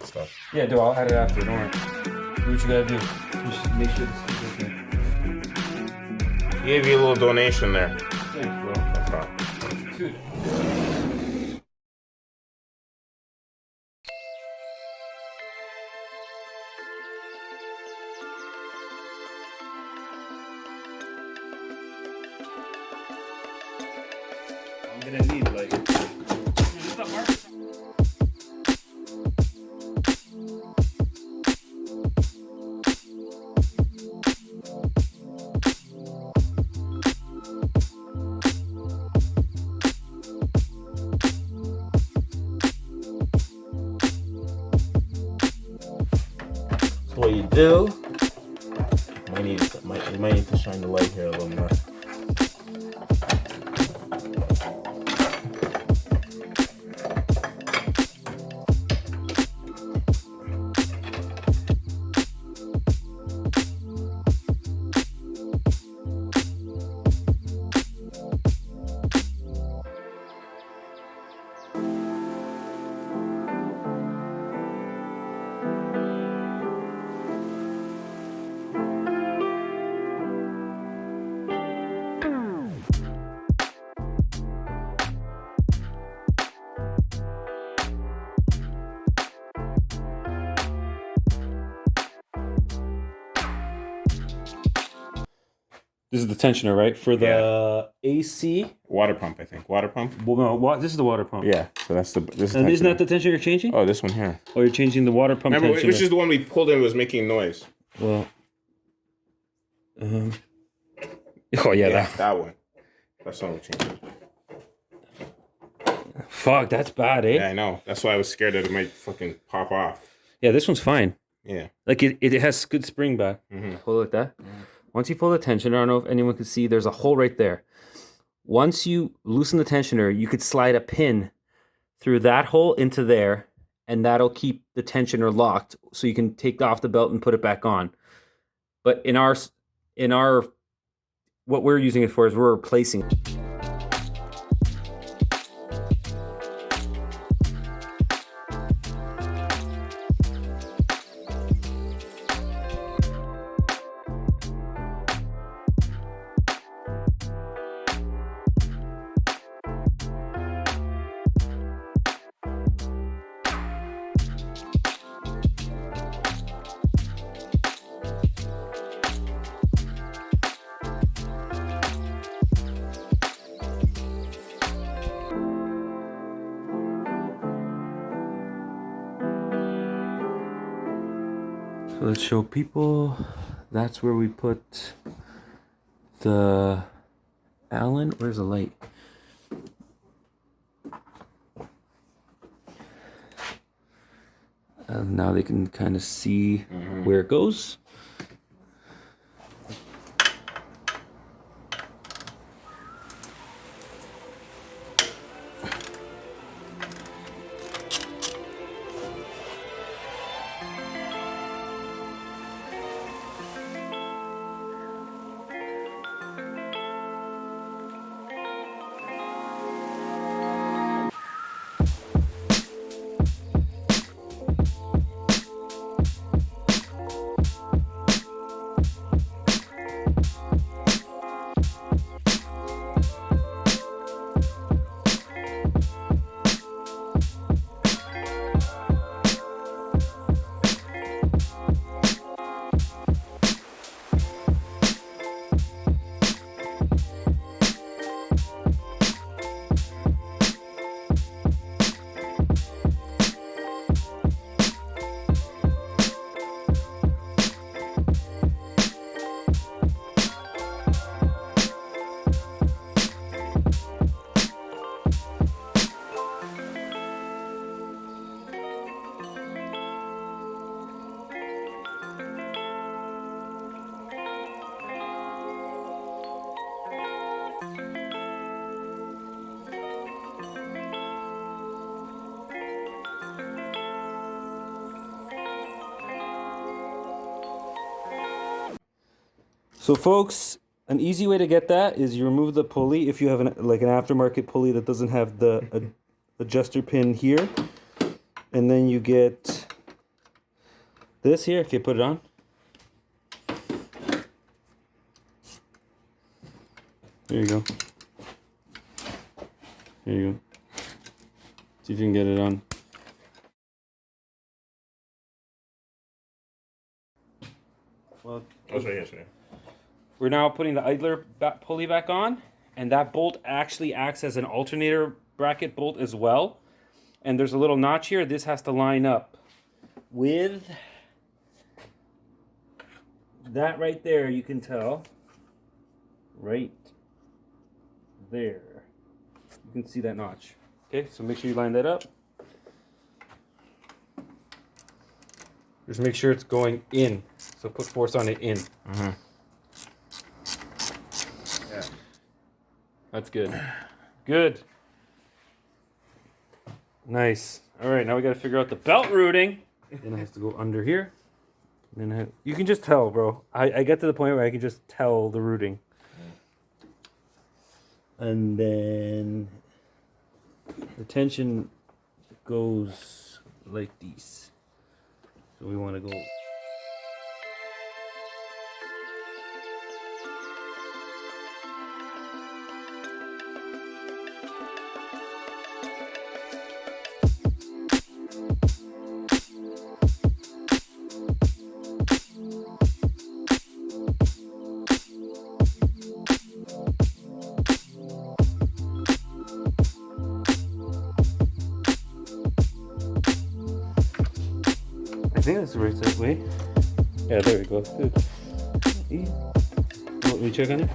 stuff. Yeah, dude, I'll add it after. Don't worry. Do what you gotta do. Just make sure this is okay. He gave you a little donation there. Thanks, bro. No problem. Dude. I'm gonna need like. So what you do? You might need to shine the light here a little more. This is the tensioner, right? For the AC? Water pump, I think. Water pump? Well, no, this is the water pump. Yeah, so that's the... This And isn't tensioner. that the tensioner you're changing? Oh, this one here. Oh, you're changing the water pump Remember, tensioner. which is the one we pulled in was making noise. Well... oh, yeah, that one. That's the one we changed. Fuck, that's bad, eh? Yeah, I know. That's why I was scared that it might fucking pop off. Yeah, this one's fine. Yeah. Like, it has good spring back. Pull it like that. Once you pull the tensioner, I don't know if anyone can see, there's a hole right there. Once you loosen the tensioner, you could slide a pin through that hole into there, and that'll keep the tensioner locked, so you can take off the belt and put it back on. But in our what we're using it for is we're replacing it. So let's show people, that's where we put the Allen. Where's the light? Now they can kind of see where it goes. So folks, an easy way to get that is you remove the pulley if you have an aftermarket pulley that doesn't have the adjuster pin here. And then you get This here, if you put it on. There you go. There you go. See if you can get it on. Well, That's right yesterday. we're now putting the idler pulley back on, and that bolt actually acts as an alternator bracket bolt as well. And there's a little notch here. This has to line up with that right there. You can tell right there. You can see that notch. Okay, so make sure you line that up. Just make sure it's going in. So put force on it in. Mm-hmm. Yeah. That's good. Good. Nice. All right, now we got to figure out the belt routing. Then it has to go under here. And then you can just tell, bro. I get to the point where I can just tell the routing. And then the tension goes like this. So we want to go. I think that's the right side way. Yeah, there we go. Good. Let me check on it.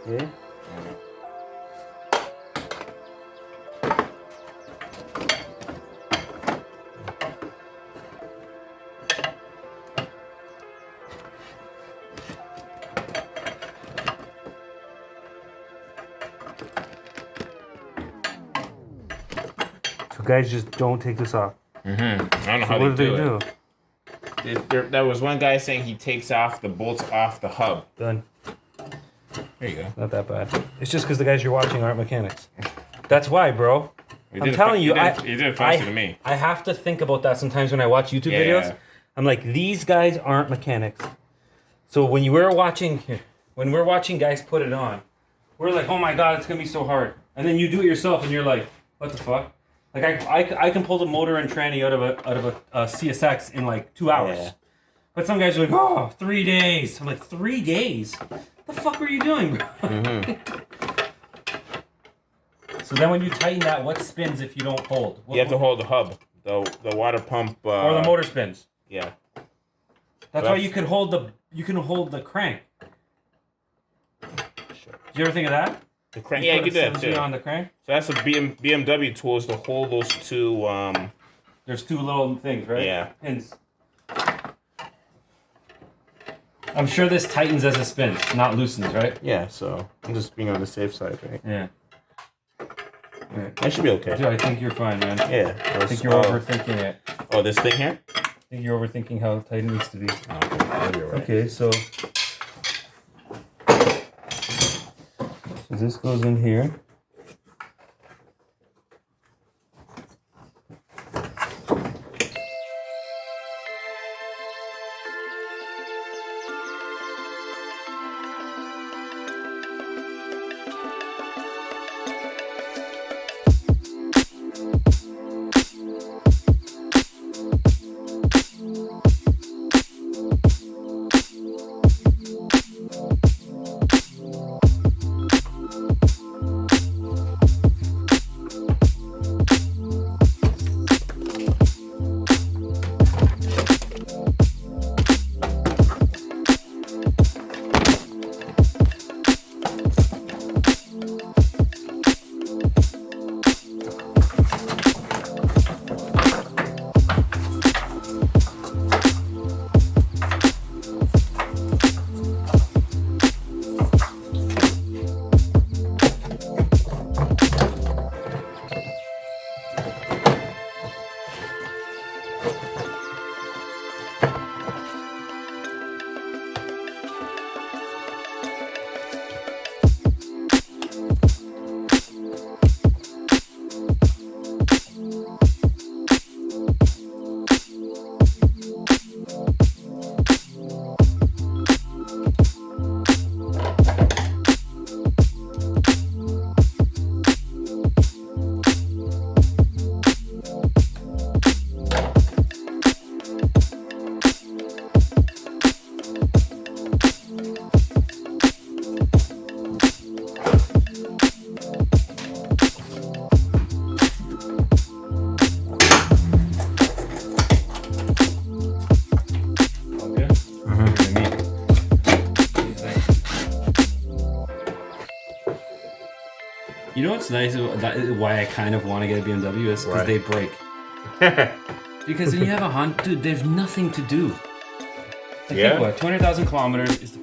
Yeah. So guys, just don't take this off. Mm-hmm. I don't know how What they do do they it. There was one guy saying he takes off the bolts off the hub. Done. There you go. Not that bad. It's just because the guys you're watching aren't mechanics. That's why, bro. You I'm did telling you, you did it faster than me. I have to think about that sometimes when I watch YouTube videos. I'm like, these guys aren't mechanics. So when we're watching guys put it on, we're like, oh my god, it's gonna be so hard. And then you do it yourself, and you're like, what the fuck? Like I can pull the motor and tranny out of a CSX in like 2 hours. Yeah. But some guys are like, oh, 3 days. I'm like, 3 days? What the fuck were you doing, bro? Mm-hmm. So then when you tighten that, what spins if you don't hold? You have to hold the hub, the water pump. Or the motor spins. Yeah. That's why you can hold the crank. Did you ever think of that? The crank. Yeah, you can do that too. On the crank. So that's the BMW tools to hold those two. There's two little things, right? Yeah. Pins. I'm sure this tightens as it spins, not loosens, right? Yeah. So I'm just being on the safe side, right? Yeah. Right. That should be okay. Dude, I think you're fine, man. Yeah. I think you're overthinking it. Oh, this thing here? I think you're overthinking how tight it needs to be. Oh, okay. You're right. Okay, so this goes in here. You know what's nice? Why I kind of want to get a BMW is because they break. Because when you have a Honda, dude, there's nothing to do. Like, think about it, 200,000 kilometers is the